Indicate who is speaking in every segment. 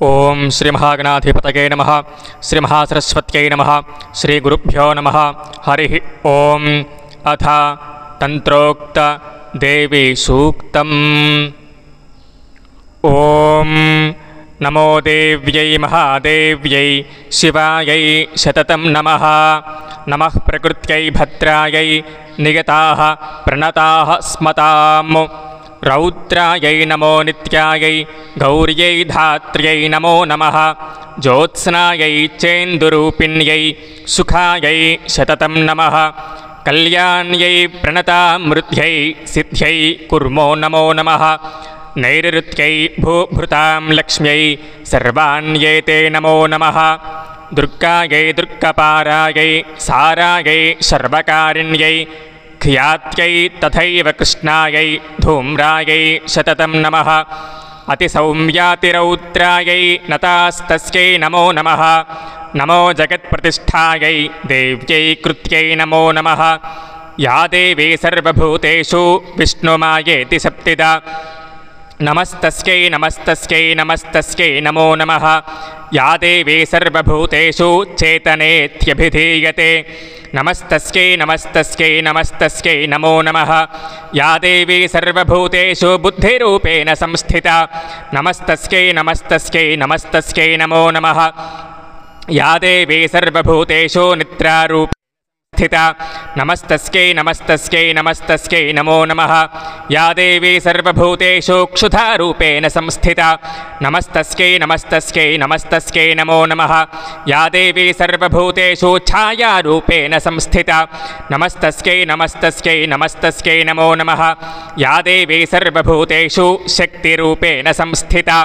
Speaker 1: ओं श्री महागणाधिपतये नमः। श्री महासरस्वत्यै नमः। श्री गुरुभ्यो नमः। हरि ओं। अथ तंत्रोक्त देवी सूक्तम्। ओं नमो देव्यै महादेव्यै शिवायै शततं नमः। नमः प्रकृत्यै भद्रायै नियताः प्रणताः स्मताम्। रौद्रायै नमो नित्यायै गौर्यै धात्र्यै नमो नमः। ज्योत्स्नायै चेन्दुरूपिण्यै सुखायै शततं नमः। कल्याण्यै प्रणतामृत्यै सिद्ध्यै कुर्मो नमो नमः। नैरृत्यै भूभृतां लक्ष्म्यै सर्वाण्येते नमो नमः। दुर्गायै दुर्गपारायै सारायै सर्वकारिण्यै ख्यात्यै तथैव कृष्णायै धूम्रायै शततं नमः। अतिसौम्यातिरौद्रायै नतास्तस्यै नमो नमः। नमो जगत्प्रतिष्ठायै देव्यै कृत्यै नमो नमः। या देवी सर्वभूतेषु विष्णुमायेति सप्तिदा नमस्तस्यै नमस्तस्यै नमस्तस्यै नमो नमः। या देवी सर्वभूतेषु चेतनेत्यभिधीयते नमस्तस्यै नमस्तस्यै नमस्तस्यै नमो नमः। या देवी सर्वभूतेषु बुद्धिरूपेण संस्थिता नमस्तस्यै नमस्तस्यै नमस्तस्यै नमो नमः। या देवी सर्वभूतेषु निद्रारूपेण स्थिता नमस्तस्यै नमस्तस्यै नमस्तस्यै नमो नमः। या देवी सर्वभूतेषु क्षुधारूपेण संस्थिता नमस्तस्यै नमस्तस्यै नमस्तस्यै नमो नमः। या देवी सर्वभूतेषु छायारूपेण संस्थिता नमस्तस्यै नमस्तस्यै नमस्तस्यै नमो नमः। या देवी सर्वभूतेषु शक्तिरूपेण संस्थिता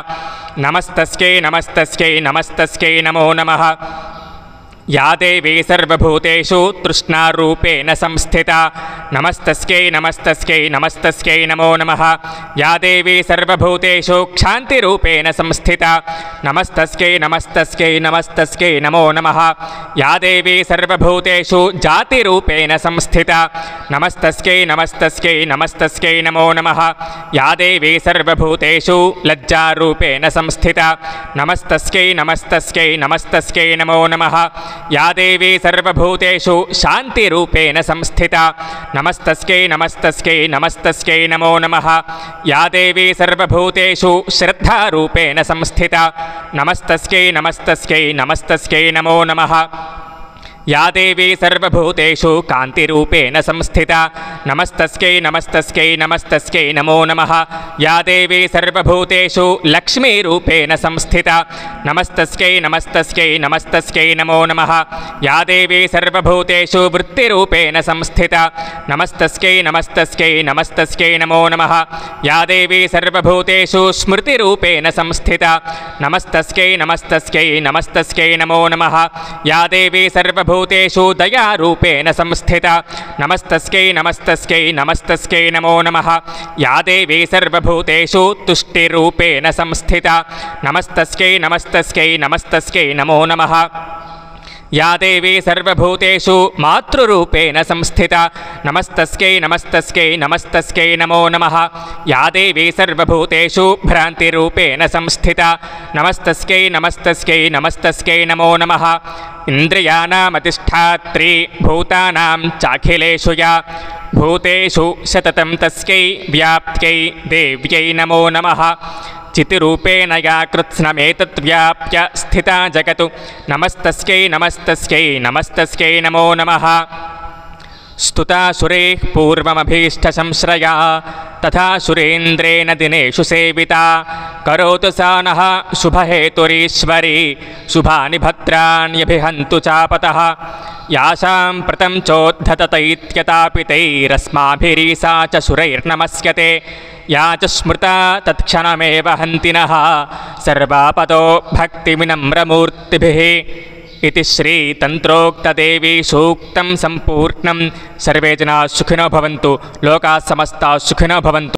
Speaker 1: नमस्तस्यै नमस्तस्यै नमस्तस्यै नमो नमः। या देवी सर्वभूतेषु तृष्णारूपेण संस्थिता नमस्तस्यै नमस्तस्यै नमस्तस्यै नमो नमः। या देवी सर्वभूतेषु क्षान्तिरूपेण संस्थिता नमस्तस्यै नमस्तस्यै नमस्तस्यै नमो नमः। या देवी सर्वभूतेषु जातिरूपेण संस्थिता नमस्तस्यै नमस्तस्यै नमस्तस्यै नमो नमः। या देवी सर्वभूतेषु लज्जारूपेण संस्थिता नमस्तस्यै नमस्तस्यै नमस्तस्यै नमो नमः। या देवी सर्वभूतेषु शान्तिरूपेण संस्थिता नमस्तस्यै नमस्तस्यै नमस्तस्यै नमो नमः। या देवी सर्वभूतेषु श्रद्धारूपेण संस्थिता नमस्तस्यै नमस्तस्यै नमस्तस्यै नमो नमः। या देवी सर्वभूतेषु कान्तिरूपेण संस्थिता नमस्तस्यै नमस्तस्यै नमस्तस्यै नमो नमः। या देवी सर्वभूतेषु लक्ष्मीरूपेण संस्थिता नमस्तस्यै नमस्तस्यै नमस्तस्यै नमो नमः। या देवी सर्वभूतेषु वृत्तिरूपेण संस्थिता नमस्तस्यै नमस्तस्यै नमस्तस्यै नमो नमः। या देवी सर्वभूतेषु स्मृतिरूपेण संस्थिता नमस्तस्यै नमस्तस्यै नमस्तस्यै नमो नमः। या देवी सर्वभूतेषु दयारूपेण संस्थिता नमस्तस्यै नमस्तस्यै नमस्तस्यै नमो नमः। या देवी सर्वभूतेषु तुष्टिरूपेण संस्थिता नमस्तस्यै नमस्तस्यै नमस्तस्यै नमो नमः। या देवी सर्वभूतेषु मातृरूपेण संस्थिता नमस्तस्यै नमस्तस्यै नमस्तस्यै नमो नमः। या देवी सर्वभूतेषु भ्रान्तिरूपेण संस्थिता नमस्तस्यै नमस्तस्यै नमस्तस्यै नमो नमः। इन्द्रियाणामधिष्ठात्री भूतानां चाखिलेषु या भूतेषु सततं तस्यै व्याप्त्यै देव्यै नमो नमः। चितिरूपेण या कृत्स्नमेतद्व्याप्य स्थिता जगतु नमस्तस्यै नमस्तस्यै नमस्तस्यै नमो नमः। स्तुता सुरेः पूर्वमभीष्टसंश्रया तथा सुरेन्द्रेण दिनेषु सेविता करोतु सा नः शुभहेतुरीश्वरी शुभानि भद्राण्यभिहन्तु चापतः। यासां प्रतं चोद्धततैत्यतापितैरस्माभिरीसा च सुरैर्नमस्यते या च स्मृता तत्क्षणमेव हन्ति नः सर्वापदो भक्तिविनम्रमूर्तिभिः। इति श्री तंत्रोक्तदेवी सूक्तं संपूर्णं। सर्वे जनाः सुखिनो भवन्तु। लोकाः समस्ताः सुखिनो भवन्तु।